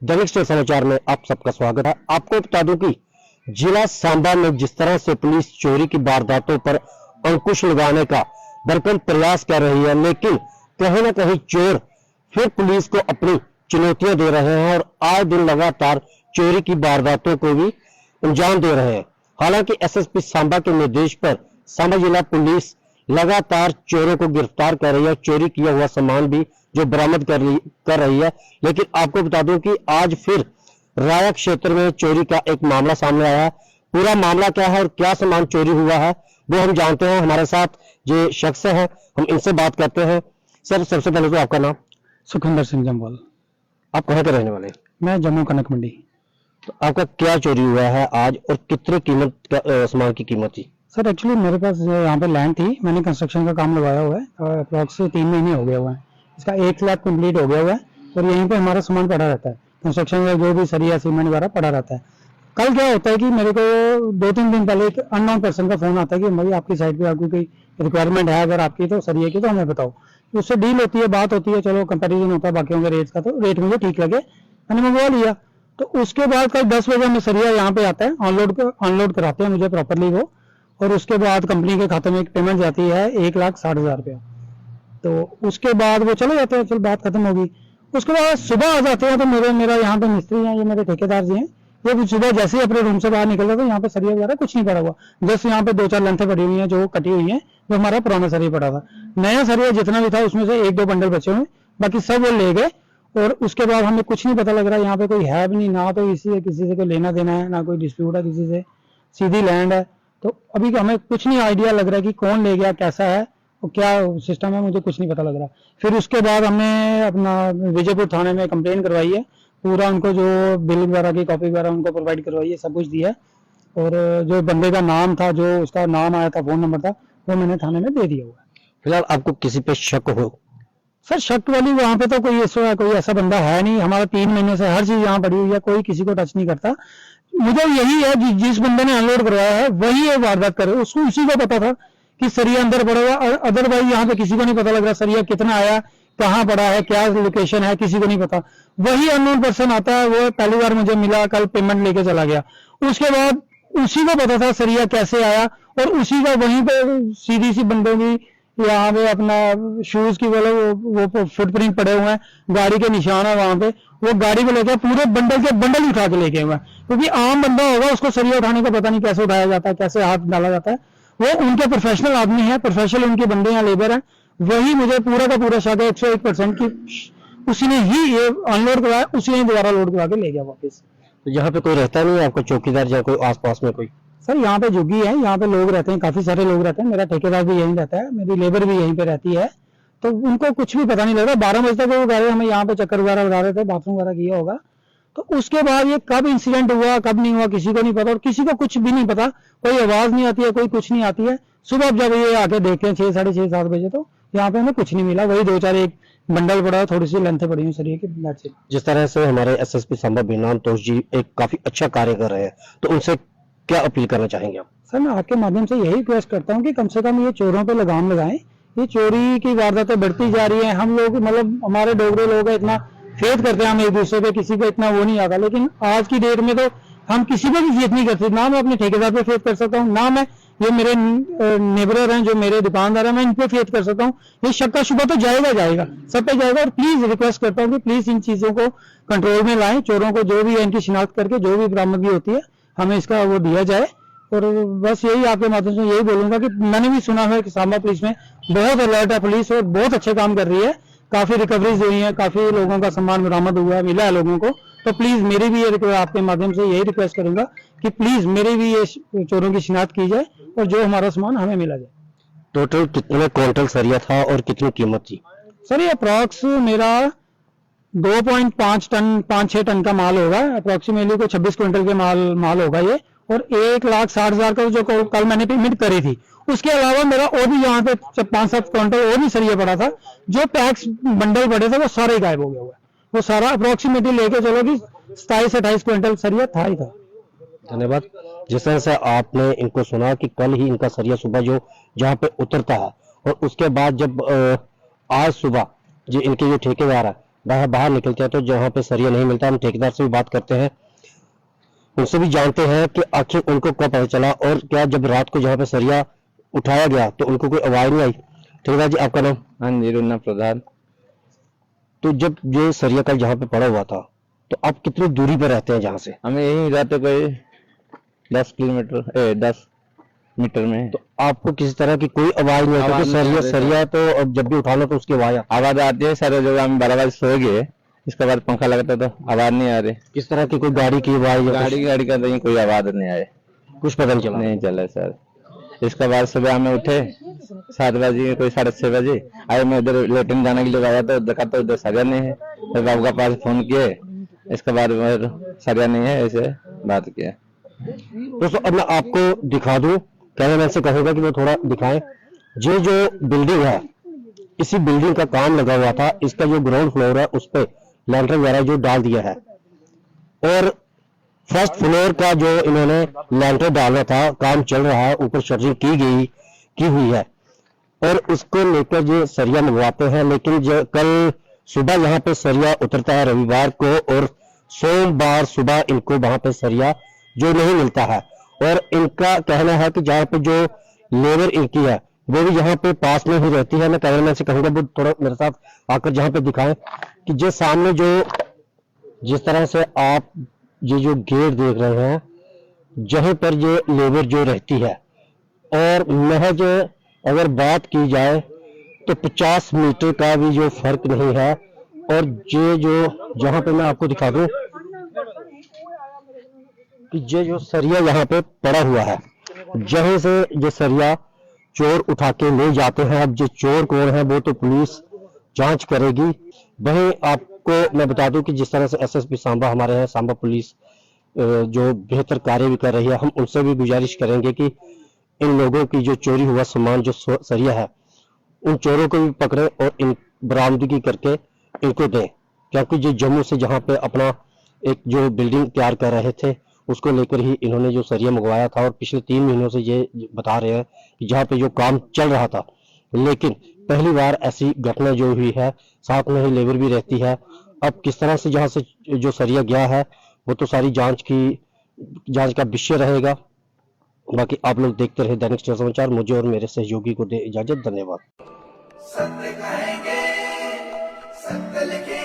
दैनिक state समाचार में आप सबका स्वागत है। आपको बता दूं कि जिला सांबा में जिस तरह से पुलिस चोरी की वारदातों पर अंकुश लगाने का भरपूर प्रयास कर रही है, लेकिन कहीं ना कहीं चोर फिर पुलिस को अपनी चुनौतियां दे रहे हैं और आए दिन लगातार चोरी की वारदातों को भी अंजाम दे रहे हैं। हालांकि एसएसपी सांबा के निर्देश पर सांबा जिला पुलिस लगातार चोरों को गिरफ्तार कर रही है, चोरी किया हुआ सामान भी जो बरामद कर रही है। लेकिन आपको बता दूं कि आज फिर राया क्षेत्र में चोरी का एक मामला सामने आया है। पूरा मामला क्या है और क्या सामान चोरी हुआ है वो हम जानते हैं। हमारे साथ जो शख्स है हम इनसे बात करते हैं। सर, सबसे पहले तो आपका नाम? सुखिंदर सिंह जम्वाल। आप कहाँ के रहने वाले? मैं जम्मू कनक मंडी। तो आपका क्या चोरी हुआ है आज और कितने कीमत का सामान की कीमत थी? सर एक्चुअली मेरे पास यहाँ पे लैंड थी, मैंने कंस्ट्रक्शन का काम लगाया हुआ है और अप्रॉक्स 3 महीने हो गए हुए हैं। इसका 1 लाख कंप्लीट हो गया हुआ है और यहीं पे हमारा सामान पड़ा रहता है। कंस्ट्रक्शन का जो भी सरिया सीमेंट वगैरह पड़ा रहता है। कल क्या होता है कि मेरे को 2-3 दिन पहले एक अननोन पर्सन का फोन आता है कि भाई आपकी साइड पे आपको कोई रिक्वायरमेंट है अगर आपकी तो सरिया की तो हमें बताओ। उससे डील होती है, बात होती है, चलो कंपेरिजन होता है बाकियों के रेट का, तो रेट मुझे ठीक लगे मैंने मंगवा लिया। तो उसके बाद कल 10 बजे में सरिया यहाँ पे आता है, अनलोड कराते हैं मुझे प्रॉपरली वो, और उसके बाद कंपनी के खाते में एक पेमेंट जाती है 1,60,000 रुपया। तो उसके बाद वो चले जाते हैं, चल बात खत्म होगी। उसके बाद सुबह आ जाते हैं तो मेरा यहाँ पे मिस्त्री हैं, ये मेरे ठेकेदार जी हैं, ये सुबह जैसे ही अपने रूम से बाहर निकल रहे थे यहाँ पे सरिया वगैरह कुछ नहीं पड़ा हुआ, जस्ट यहाँ पे 2-4 लेंथें पड़ी हुई हैं जो कटी हुई हैं, जो हमारा पुराना सरिया पड़ा था। नया सरिया जितना भी था उसमें से 1-2 बंडल बचे हुए, बाकी सब वो ले गए। और उसके बाद हमें कुछ नहीं पता लग रहा, यहाँ पे कोई है भी नहीं, ना तो किसी से कोई लेना देना है, ना कोई डिस्प्यूट है किसी से, सीधी लैंड है। तो अभी हमें कुछ नहीं आइडिया लग रहा है कि कौन ले गया, कैसा है और क्या सिस्टम है, मुझे कुछ नहीं पता लग रहा। फिर उसके बाद हमने अपना विजयपुर थाने में कंप्लेन करवाई है, पूरा उनको जो बिल वगैरह की कॉपी वगैरह उनको प्रोवाइड करवाई है, सब कुछ दिया है। और जो बंदे का नाम था, जो उसका नाम आया था, फोन नंबर था, वो मैंने थाने में दे दिया हुआ है। फिलहाल आपको किसी पे शक हो? सर शक वाली वहां पे तो कोई ऐसा बंदा है नहीं। हमारा 3 महीने से हर चीज यहाँ पड़ी हुई है, कोई किसी को टच नहीं करता। मुझे यही है जिस बंदे ने अनलोड करवाया है वही ये वारदात करे, उसको उसी को पता था कि सरिया अंदर पड़ा हुआ, और अदरवाइज यहाँ पे किसी को नहीं पता लग रहा सरिया कितना आया, कहाँ पड़ा है, क्या लोकेशन है, किसी को नहीं पता। वही अननोन पर्सन आता है, वो पहली बार मुझे मिला, कल पेमेंट लेके चला गया। उसके बाद उसी को पता था सरिया कैसे आया, और उसी का वहीं पे सीधी सी बंदों की यहाँ पे अपना शूज की वो फुटप्रिंट पड़े हुए हैं, गाड़ी के निशान है वहां पे, वो गाड़ी को लेकर पूरे बंडल के बंडल उठा के लेके हुए हैं। क्योंकि आम बंदा होगा उसको सरिया उठाने का पता नहीं कैसे उठाया जाता है, कैसे हाथ डाला जाता है। वो उनके प्रोफेशनल आदमी है, प्रोफेशनल उनके बंदे हैं, लेबर है। वही मुझे पूरा का पूरा शक है 101% की उसी ने ही ये अनलोड करवाया, उसी ने दोबारा लोड करवा के ले गया वापस। तो यहाँ पे कोई रहता नहीं है आपका चौकीदार या कोई आसपास में कोई? सर यहाँ पे जुग्गी है, यहाँ पे लोग रहते हैं, काफी सारे लोग रहते हैं, मेरा ठेकेदार भी यहीं रहता है, मेरी लेबर भी यहीं पे रहती है। तो उनको कुछ भी पता नहीं लग रहा। 12 बजे तक वो गए, हमें यहाँ पे चक्कर वगैरह लगा रहे थे, बाथरूम वगैरह किया होगा। तो उसके बाद ये कब इंसिडेंट हुआ कब नहीं हुआ किसी को नहीं पता, और किसी को कुछ भी नहीं पता। कोई आवाज नहीं आती है, कोई कुछ नहीं आती है। सुबह जब ये आके देखते हैं 6, साढ़े 6, 7 बजे, तो यहाँ पे हमें कुछ नहीं मिला। वही 2-4 एक बंडल पड़ा, थोड़ी सी लेंथ पड़ी हुई सरिये की। जिस तरह से हमारे एसएसपी सांबा बीनाम तोष जी एक काफी अच्छा कार्य कर रहे हैं, तो उनसे क्या अपील करना चाहेंगे आप? सर मैं आपके माध्यम से यही रिक्वेस्ट करता हूँ कि कम से कम ये चोरों पे लगाम लगाएं। ये चोरी की वारदातें बढ़ती जा रही हैं। हम लोग मतलब हमारे डोगरे लोग हैं, इतना फेथ करते हैं हम एक दूसरे पे, किसी पे इतना वो नहीं आता। लेकिन आज की डेट में तो हम किसी पे भी फेथ नहीं करते। ना मैं अपने ठेकेदार पे फेथ कर सकता हूँ, ना मैं ये मेरे नेबरर हैं जो मेरे दुकानदार हैं, मैं इन पे फेथ कर सकता हूँ। ये शक का शुबा तो जाएगा, सब पे जाएगा। और प्लीज रिक्वेस्ट करता हूँ कि प्लीज इन चीजों को कंट्रोल में लाएं। चोरों को जो भी है इनकी शिनाख्त करके जो भी बरामदगी होती है हमें इसका वो दिया जाए। और बस यही आपके माध्यम से यही बोलूंगा कि मैंने भी सुना है कि सांबा पुलिस में बहुत अलर्ट है पुलिस, और बहुत अच्छे काम कर रही है। काफी रिकवरीज हुई हैं, काफी लोगों का सामान बरामद हुआ है, मिला है लोगों को। तो प्लीज मेरी भी ये आपके माध्यम से यही रिक्वेस्ट करूंगा कि प्लीज मेरी भी ये चोरों की शिनाख्त की जाए और जो हमारा सामान हमें मिला जाए। टोटल कितने क्विंटल सरिया था और कितनी कीमत थी? सर ये अप्रॉक्स मेरा 2.5 टन 5-6 टन का माल होगा, अप्रोक्सीमेटली को 26 क्विंटल के माल होगा ये। और 1,60,000 का जो कल मैंने पेमेंट करी थी, उसके अलावा मेरा और भी यहाँ पे 5-7 क्विंटल और भी सरिया पड़ा था। जो पैक्स बंडल पड़े थे वो सारे गायब हो गया हुआ है। वो सारा अप्रोक्सीमेटली लेके चलो कि 27-28 क्विंटल सरिया था ही था। धन्यवाद। जिस तरह से आपने इनको सुना कि कल ही इनका सरिया सुबह जो जहाँ पे उतरता है, और उसके बाद जब आज सुबह जो इनके जो ठेकेदार है बाहर निकलते हैं तो जहाँ पे सरिया नहीं मिलता, हम ठेकेदार से भी बात करते हैं, उनसे भी जानते हैं कि आखिर उनको कब पता चला और क्या जब रात को जहाँ पे सरिया उठाया गया तो उनको कोई आवाज नहीं आई। ठेकेदार जी, आपका नाम? हाँ जी, रुन्ना प्रधान। तो जब ये सरिया कल जहाँ पे पड़ा हुआ था तो आप कितनी दूरी पर रहते हैं जहाँ से? हमें यही रहते कोई 10 मीटर में। तो आपको किसी तरह की कोई आवाज नहीं आई? आवाज क्योंकि नहीं आ सरिया रही सरिया तो अब जब भी उठाना तो उसकी आवाज आती है सर, जो हम 12 बजे सो गए, इसके बाद पंखा लगता तो आवाज नहीं आ रही। किस तरह की कोई गाड़ी की आवाज या गाड़ी का नहीं, कोई आवाज नहीं आए, कुछ पता नहीं चला? नहीं चला सर। इसके बाद सुबह हमें उठे 7 बजे, कोई 6:30 बजे आए। मैं उधर लेटरिन जाने के लिए आया तो देखा तो उधर सरिया नहीं है। फिर बाबू का पास फोन किए, इसके बाद सरिया नहीं है, ऐसे बात किया। दोस्तों अब मैं आपको दिखा दूं, कैमरामैन से कहूंगा कि वो थोड़ा दिखाएं। ये जो बिल्डिंग है, इसी बिल्डिंग का काम लगा हुआ था। इसका जो ग्राउंड फ्लोर है उस पे लैंटर वगैरह जो डाल दिया है और फर्स्ट फ्लोर का जो इन्होंने लैंटर डालना था, काम चल रहा है, ऊपर शटरिंग की हुई है और उसको लेकर जो सरिया मंगवाते हैं। लेकिन जो कल सुबह यहाँ पे सरिया उतरता है रविवार को और सोमवार सुबह इनको वहां पे सरिया जो नहीं मिलता है और इनका कहना है कि जहाँ पे जो लेबर इनकी है वो भी यहाँ पे पास में ही रहती है। मैं कैमरामैन से कहूंगा वो थोड़ा मेरे साथ आकर जहाँ पे दिखाएं कि जो सामने जो जिस तरह से आप ये जो गेट देख रहे हैं, जहाँ पर ये लेबर जो रहती है और महज अगर बात की जाए तो 50 मीटर का भी जो फर्क नहीं है। और ये जो जहाँ पे मैं आपको दिखा दूं कि ये जो सरिया यहाँ पे पड़ा हुआ है, जहाँ से ये सरिया चोर उठा के ले जाते हैं। अब जो चोर कौन है वो तो पुलिस जांच करेगी। वहीं आपको मैं बता दूं कि जिस तरह से एसएसपी सांबा हमारे हैं, सांबा पुलिस जो बेहतर कार्य भी कर रही है, हम उनसे भी गुजारिश करेंगे कि इन लोगों की जो चोरी हुआ सामान जो सरिया है, उन चोरों को भी पकड़े और इन बरामदगी करके इनको दें। क्योंकि जो जम्मू से जहाँ पे अपना एक जो बिल्डिंग तैयार कर रहे थे उसको लेकर ही इन्होंने जो सरिया मंगवाया था और पिछले 3 महीनों से ये बता रहे हैं कि जहाँ पे जो काम चल रहा था, लेकिन पहली बार ऐसी घटना जो हुई है, साथ में ही लेबर भी रहती है। अब किस तरह से जहाँ से जो सरिया गया है वो तो सारी जांच का विषय रहेगा। बाकी आप लोग देखते रहे दैनिक स्टार समाचार। मुझे और मेरे सहयोगी को दे इजाजत। धन्यवाद। सत्य कहेंगे, सत्य लिखेंगे।